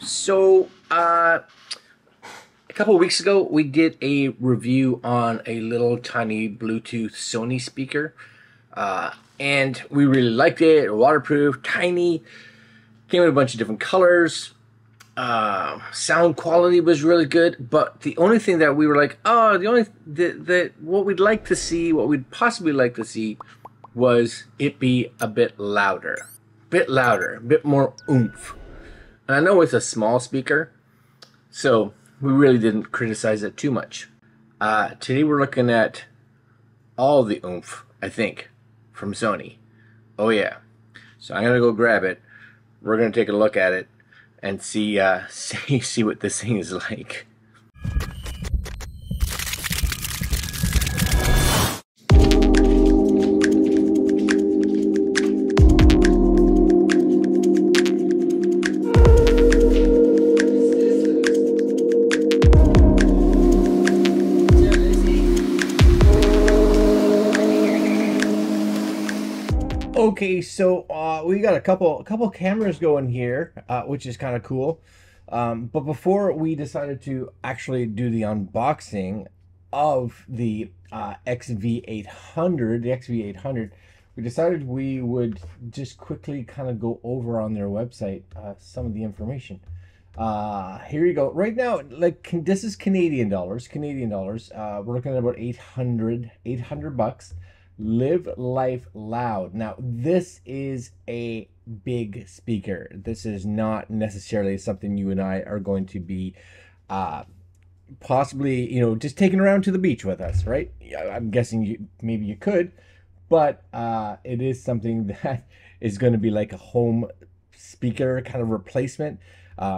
So, a couple of weeks ago, we did a review on a little tiny Bluetooth Sony speaker, and we really liked it. Waterproof, tiny, came in a bunch of different colors. Sound quality was really good, but the only thing that we were like, oh, what we'd like to see, what we'd possibly like to see, was it be a bit louder, a bit more oomph. And I know it's a small speaker, so we really didn't criticize it too much. Today we're looking at all the oomph, I think, from Sony. Oh yeah. So I'm gonna go grab it. We're gonna take a look at it and see see what this thing is like. Okay, so we got a couple cameras going here, which is kind of cool. But before we decided to actually do the unboxing of the XV800, the XV800, we decided we would just quickly kind of go over on their website some of the information. Here you go. Right now, like this is Canadian dollars. We're looking at about 800 bucks. Live life loud. Now this is a big speaker. This is not necessarily something you and I are going to be possibly, just taking around to the beach with us, right? I'm guessing maybe you could, but it is something that is going to be like a home speaker kind of replacement.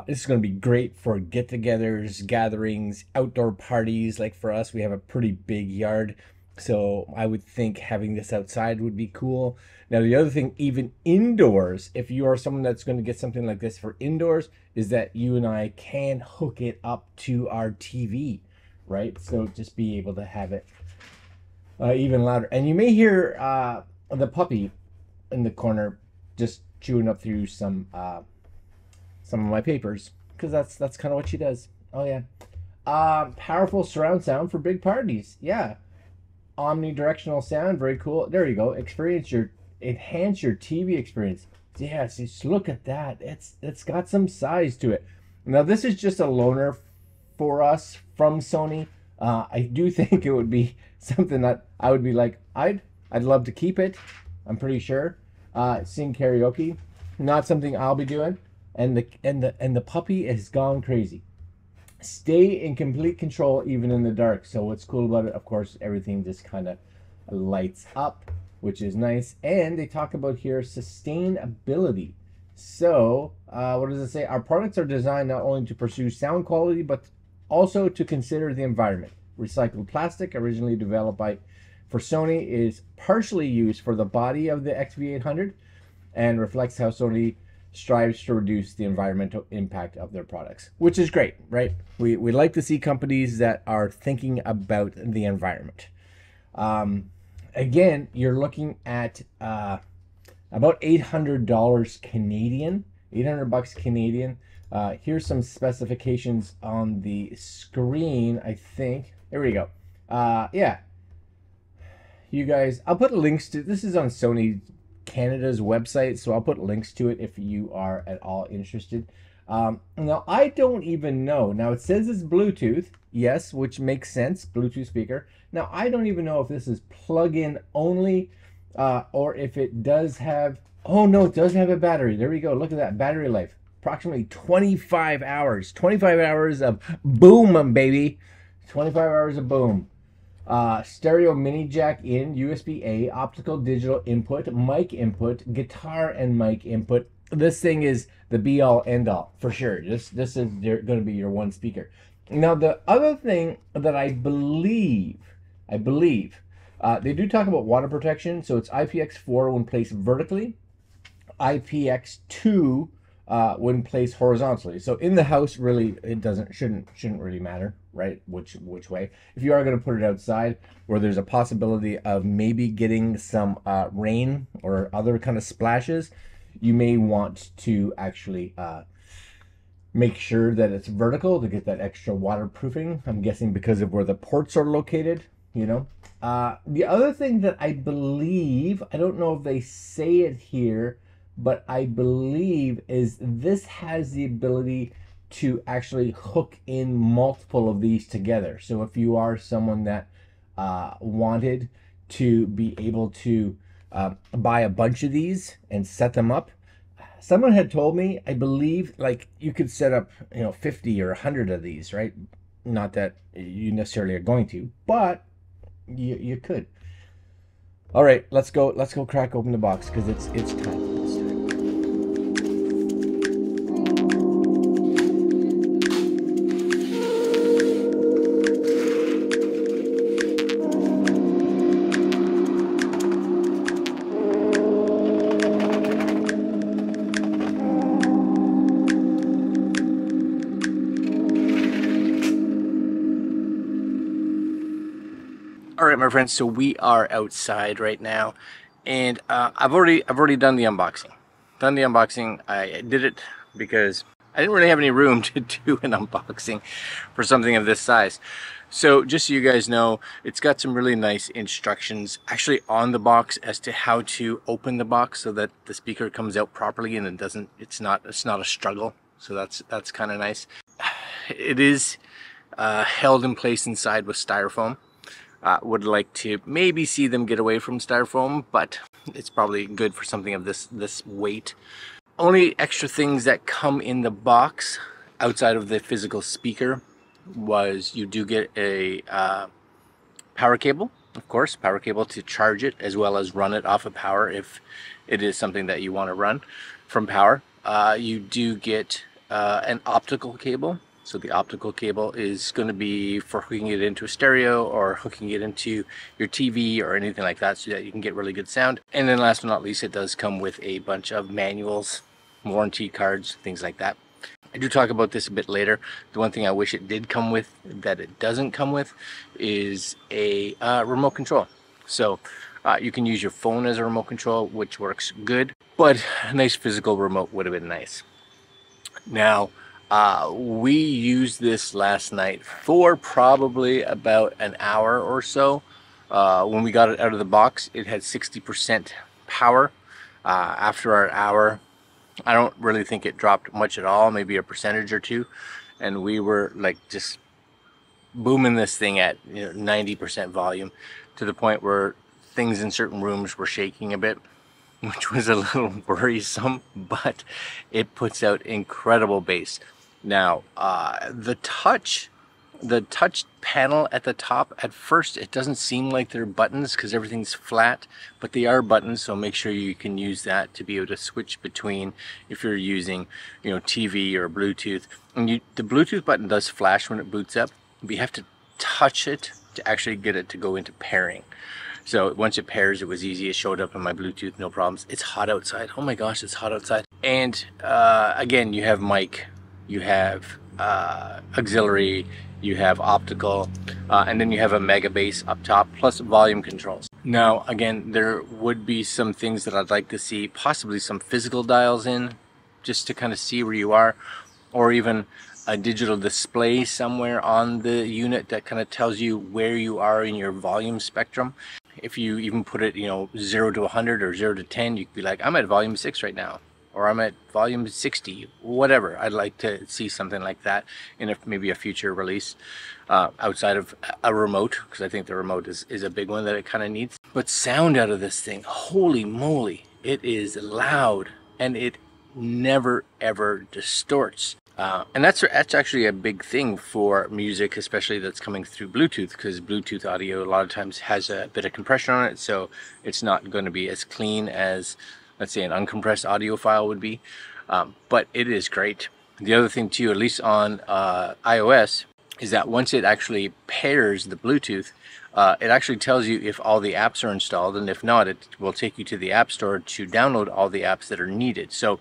This is going to be great for get-togethers, gatherings, outdoor parties. Like for us, we have a pretty big yard, so I would think having this outside would be cool. Now, the other thing, even indoors, if you are someone that's going to get something like this for indoors, is that you and I can hook it up to our TV, right? So just be able to have it even louder. And you may hear the puppy in the corner just chewing up through some of my papers, because that's kind of what she does. Oh yeah. Powerful surround sound for big parties. Yeah. Omnidirectional sound, very cool. There you go. Enhance your TV experience. Yes, just look at that. It's got some size to it. Now this is just a loaner for us from Sony. I do think it would be something that I would be like, I'd love to keep it. I'm pretty sure. Sing karaoke, not something I'll be doing. And the puppy has gone crazy. Stay in complete control even in the dark. So what's cool about it, of course, everything just kind of lights up, which is nice. And they talk about here sustainability. So what does it say? Our products are designed not only to pursue sound quality, but also to consider the environment. Recycled plastic, originally developed for Sony, is partially used for the body of the XV800 and reflects how Sony strives to reduce the environmental impact of their products, which is great, right? We like to see companies that are thinking about the environment. Again, you're looking at about $800 Canadian, 800 bucks Canadian. Here's some specifications on the screen, I think. There we go. Yeah. You guys, I'll put links to, this is on Sony Canada's website, so I'll put links to it if you are at all interested. Now I don't even know. Now it says it's Bluetooth, yes, which makes sense, Bluetooth speaker. Now I don't even know if this is plug-in only, or if it does have, oh no, it does have a battery. There we go, look at that, battery life. Approximately 25 hours. 25 hours of boom, baby. 25 hours of boom. Stereo mini jack in, USB-A, optical digital input, mic input, guitar and mic input. This thing is the be-all end-all for sure. This is going to be your one speaker. Now the other thing that I believe they do talk about water protection. So it's IPX4 when placed vertically, IPX2 when placed horizontally. So in the house, really, it shouldn't really matter, right? Which way. If you are going to put it outside, where there's a possibility of maybe getting some rain or other kind of splashes, you may want to actually make sure that it's vertical to get that extra waterproofing. I'm guessing because of where the ports are located, you know. The other thing that I believe, I don't know if they say it here, but I believe is this has the ability to actually hook in multiple of these together. So if you are someone that wanted to be able to buy a bunch of these and set them up, someone had told me, I believe, like you could set up, 50 or 100 of these, right? Not that you necessarily are going to, but you could. All right, let's go crack open the box because it's time. All right, my friends, so we are outside right now, and I've already done the unboxing. I did it because I didn't really have any room to do an unboxing for something of this size. So just so you guys know, it's got some really nice instructions actually on the box as to how to open the box so that the speaker comes out properly and it's not a struggle. So that's kind of nice. It is held in place inside with styrofoam. Would like to maybe see them get away from styrofoam, but it's probably good for something of this weight. Only extra things that come in the box outside of the physical speaker was you do get a power cable, of course, power cable to charge it as well as run it off of power if it is something that you want to run from power. You do get an optical cable. So the optical cable is going to be for hooking it into a stereo or hooking it into your TV or anything like that so that you can get really good sound. And then last but not least, it does come with a bunch of manuals, warranty cards, things like that. I do talk about this a bit later. The one thing I wish it did come with that it doesn't come with is a remote control. So you can use your phone as a remote control, which works good, but a nice physical remote would have been nice. Now, we used this last night for probably about an hour or so. When we got it out of the box, it had 60% power. After our hour, I don't really think it dropped much at all, maybe a percentage or two. And we were like just booming this thing at 90% volume to the point where things in certain rooms were shaking a bit, which was a little worrisome, but it puts out incredible bass. Now, the touch panel at the top, at first it doesn't seem like they're buttons because everything's flat, but they are buttons, so make sure you can use that to be able to switch between if you're using, TV or Bluetooth. And the Bluetooth button does flash when it boots up, but you have to touch it to actually get it to go into pairing. So once it pairs, it was easy. It showed up on my Bluetooth, no problems. It's hot outside. Oh my gosh, it's hot outside. And again, you have mic, you have auxiliary, you have optical, and then you have a mega bass up top, plus volume controls. Now, again, there would be some things that I'd like to see, possibly some physical dials in, just to kind of see where you are, or even a digital display somewhere on the unit that kind of tells you where you are in your volume spectrum. If you even put it, 0 to 100 or 0 to 10, you could be like, I'm at volume 6 right now, or I'm at volume 60, whatever. I'd like to see something like that in maybe a future release outside of a remote, because I think the remote is a big one that it kind of needs. But sound out of this thing, holy moly, it is loud and it never ever distorts. And that's actually a big thing for music, especially that's coming through Bluetooth, because Bluetooth audio a lot of times has a bit of compression on it, so it's not going to be as clean as, let's say, an uncompressed audio file would be. But it is great. The other thing too, at least on iOS, is that once it actually pairs the Bluetooth, it actually tells you if all the apps are installed, and if not, it will take you to the App Store to download all the apps that are needed. So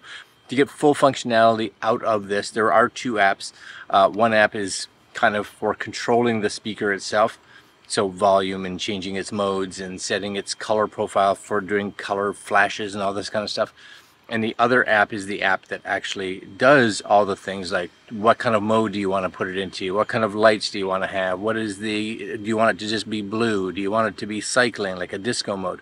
to get full functionality out of this, there are two apps. One app is kind of for controlling the speaker itself, so volume and changing its modes and setting its color profile for doing color flashes and all this kind of stuff. And the other app is the app that actually does all the things, like what kind of mode do you want to put it into? What kind of lights do you want to have? Do you want it to just be blue? Do you want it to be cycling, like a disco mode?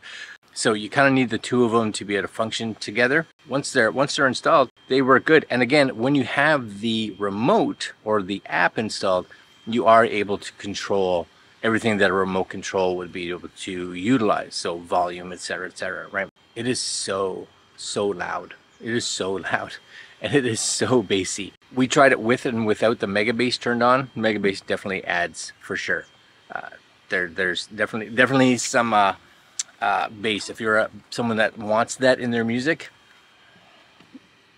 So you kind of need the two of them to be able to function together. Once they're installed, they work good. And again, when you have the remote or the app installed, you are able to control everything that a remote control would be able to utilize. So volume, etc., right? It is so loud. It is so loud, and it is so bassy. We tried it with and without the mega bass turned on. Mega bass definitely adds for sure. There's definitely some bass. If you're someone that wants that in their music,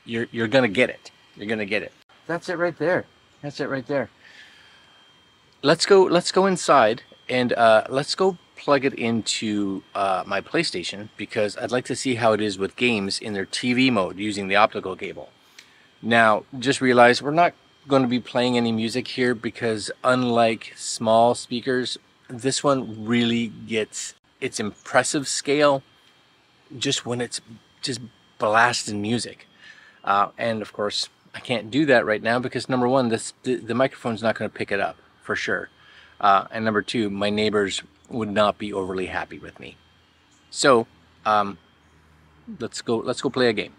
you're gonna get it. You're gonna get it. That's it right there. That's it right there. Let's go inside and let's go plug it into my PlayStation, because I'd like to see how it is with games in their TV mode using the optical cable. Now, just realize we're not going to be playing any music here, because unlike small speakers, this one really gets its impressive scale just when it's just blasting music. And of course, I can't do that right now because number one, the microphone's not going to pick it up for sure. And number two, my neighbors would not be overly happy with me. So let's go play a game.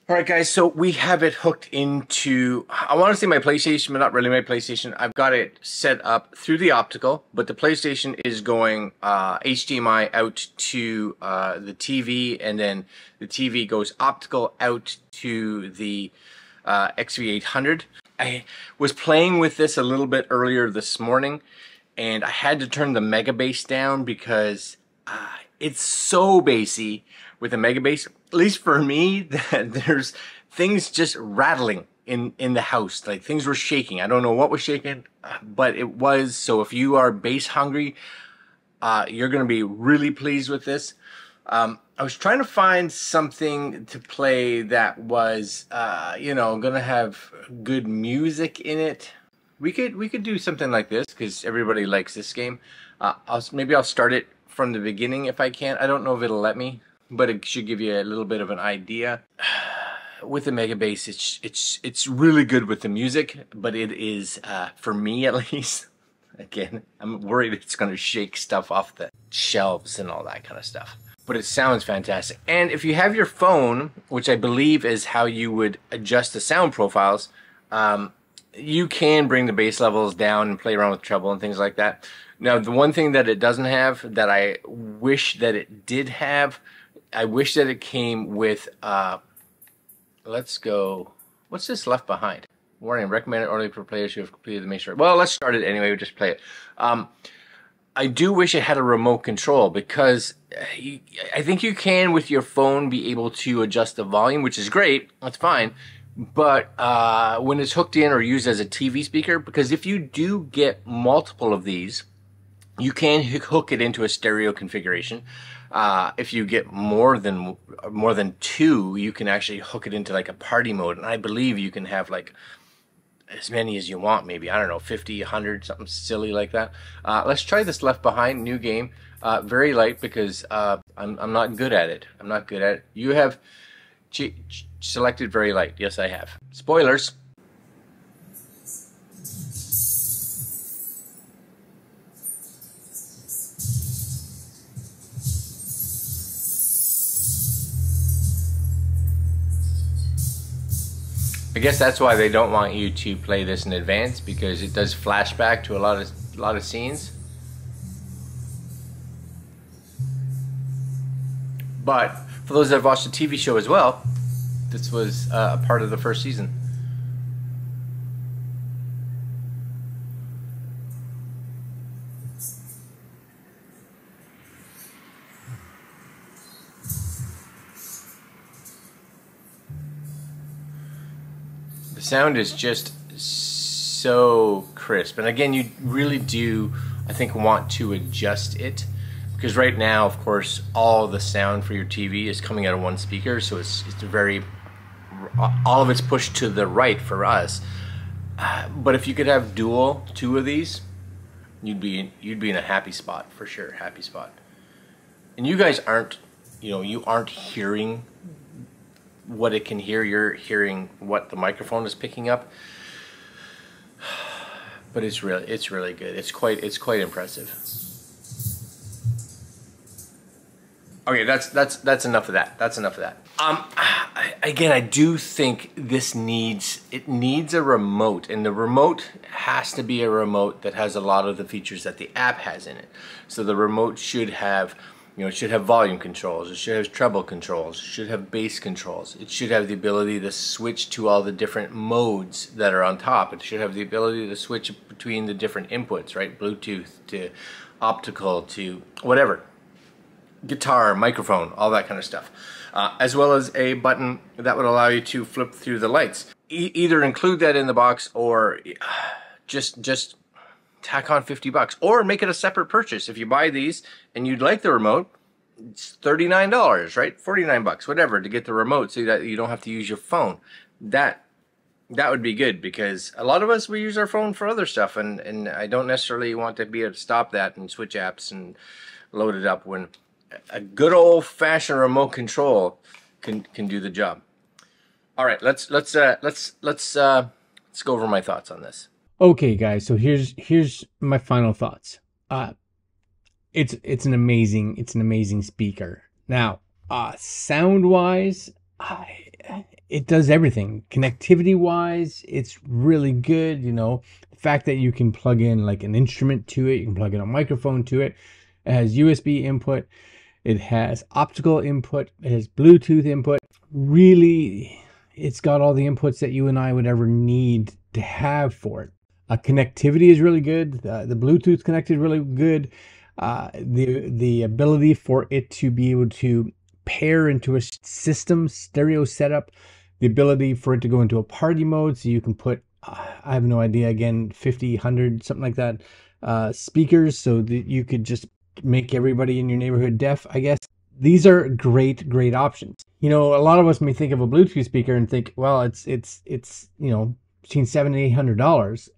All right, guys, so we have it hooked into, I want to say my PlayStation, but not really my PlayStation. I've got it set up through the optical, but the PlayStation is going HDMI out to the TV, and then the TV goes optical out to the XV800. I was playing with this a little bit earlier this morning, and I had to turn the mega bass down because it's so bassy with the mega bass, at least for me, that there's things just rattling in the house. Like things were shaking. I don't know what was shaking, but it was. So if you are bass hungry, you're going to be really pleased with this. I was trying to find something to play that was, you know, going to have good music in it. We could do something like this because everybody likes this game. Maybe I'll start it from the beginning if I can. I don't know if it'll let me, but it should give you a little bit of an idea. With the mega bass, it's really good with the music, but it is for me at least. Again, I'm worried it's going to shake stuff off the shelves and all that kind of stuff. But it sounds fantastic. And if you have your phone, which I believe is how you would adjust the sound profiles, you can bring the bass levels down and play around with treble and things like that. Now, the one thing that it doesn't have that I wish that it did have, I wish that it came with, let's go, what's this left behind? Warning, recommended only for players who have completed the main story. Well, let's start it anyway, we'll just play it. I do wish it had a remote control, because I think you can with your phone be able to adjust the volume, which is great, that's fine. But when it's hooked in or used as a TV speaker, because if you do get multiple of these, you can hook it into a stereo configuration. If you get more than two, you can actually hook it into like a party mode, and I believe you can have like as many as you want, maybe, I don't know, 50, 100, something silly like that. Let's try this Left Behind, new game. Very light, because I'm not good at it. I'm not good at it. You have selected very light. Yes, I have. Spoilers. I guess that's why they don't want you to play this in advance, because it does flashback to a lot of scenes. But for those that have watched the TV show as well, this was a part of the first season. The sound is just so crisp, and again, you really do, I think, want to adjust it, because right now, of course, all the sound for your TV is coming out of one speaker, so it's very, all of it's pushed to the right for us. But if you could have two of these, you'd be in a happy spot for sure, happy spot. And you guys aren't, you know, you aren't hearing what it can hear. You're hearing what the microphone is picking up. But it's really good. It's quite impressive. Okay, that's enough of that. That's enough of that. Again, I do think this needs a remote, and the remote has to be a remote that has a lot of the features that the app has in it. So the remote should have, you know, it should have volume controls, it should have treble controls, it should have bass controls, it should have the ability to switch to all the different modes that are on top. It should have the ability to switch between the different inputs, right? Bluetooth to optical to whatever. Guitar, microphone, all that kind of stuff. As well as a button that would allow you to flip through the lights. Either include that in the box or just tack on $50 or make it a separate purchase. If you buy these and you'd like the remote, it's $39, right? $49, whatever, to get the remote so that you don't have to use your phone. That would be good, because a lot of us, we use our phone for other stuff, and I don't necessarily want to be able to stop that and switch apps and load it up when a good old-fashioned remote control can do the job. All right, let's go over my thoughts on this. Okay, guys. So here's my final thoughts. It's an amazing speaker. Now, sound-wise, it does everything. Connectivity-wise, it's really good. You know, the fact that you can plug in like an instrument to it, you can plug in a microphone to it. It has USB input. It has optical input. It has Bluetooth input. Really, it's got all the inputs that you and I would ever need to have for it. Connectivity is really good. The Bluetooth connected really good. The ability for it to be able to pair into a system stereo setup. The ability for it to go into a party mode, so you can put, I have no idea, again, 50, 100, something like that, speakers, so that you could just make everybody in your neighborhood deaf, I guess. These are great options. You know, a lot of us may think of a Bluetooth speaker and think, well, it's you know, between $700 and $800,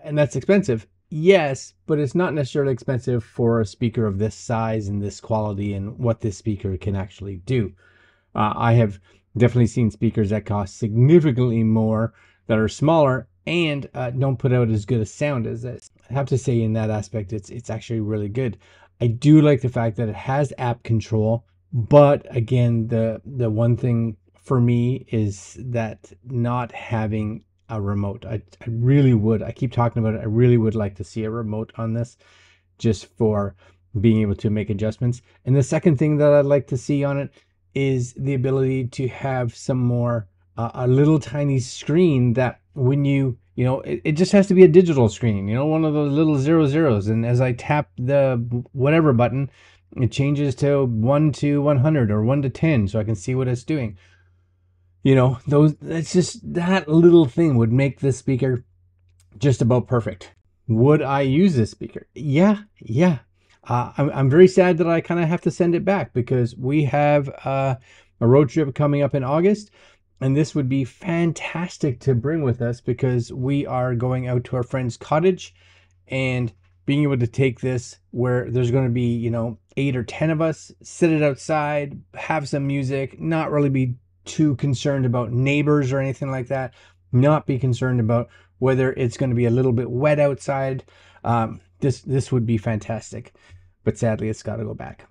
and that's expensive. Yes, but it's not necessarily expensive for a speaker of this size and this quality and what this speaker can actually do. I have definitely seen speakers that cost significantly more that are smaller and don't put out as good a sound as this. I have to say, in that aspect, it's actually really good. I do like the fact that it has app control, but again, the one thing for me is that not having a remote. I really would. I keep talking about it. I really would like to see a remote on this, just for being able to make adjustments. And the second thing that I'd like to see on it is the ability to have some more a little tiny screen that when you know, it just has to be a digital screen, you know, one of those little 00s. And as I tap the whatever button, it changes to 1 to 100 or 1 to 10, so I can see what it's doing. You know, it's just that little thing would make this speaker just about perfect. Would I use this speaker? Yeah. I'm very sad that I kind of have to send it back, because we have a road trip coming up in August. And this would be fantastic to bring with us, because we are going out to our friend's cottage, and being able to take this where there's going to be, you know, 8 or 10 of us, sit it outside, have some music, not really be too concerned about neighbors or anything like that, not be concerned about whether it's going to be a little bit wet outside. This would be fantastic, but sadly it's got to go back.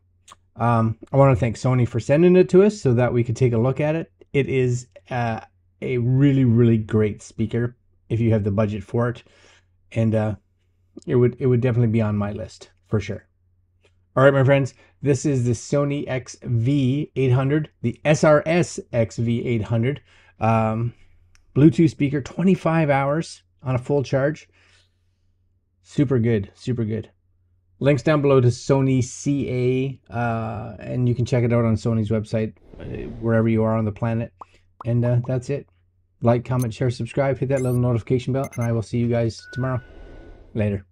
I want to thank Sony for sending it to us so that we could take a look at it. It is a really great speaker if you have the budget for it, and it would definitely be on my list for sure. All right, my friends, this is the Sony XV800, the SRS-XV800 Bluetooth speaker, 25 hours on a full charge. Super good. Links down below to Sony CA, and you can check it out on Sony's website, wherever you are on the planet. And that's it. Like, comment, share, subscribe, hit that little notification bell, and I will see you guys tomorrow. Later.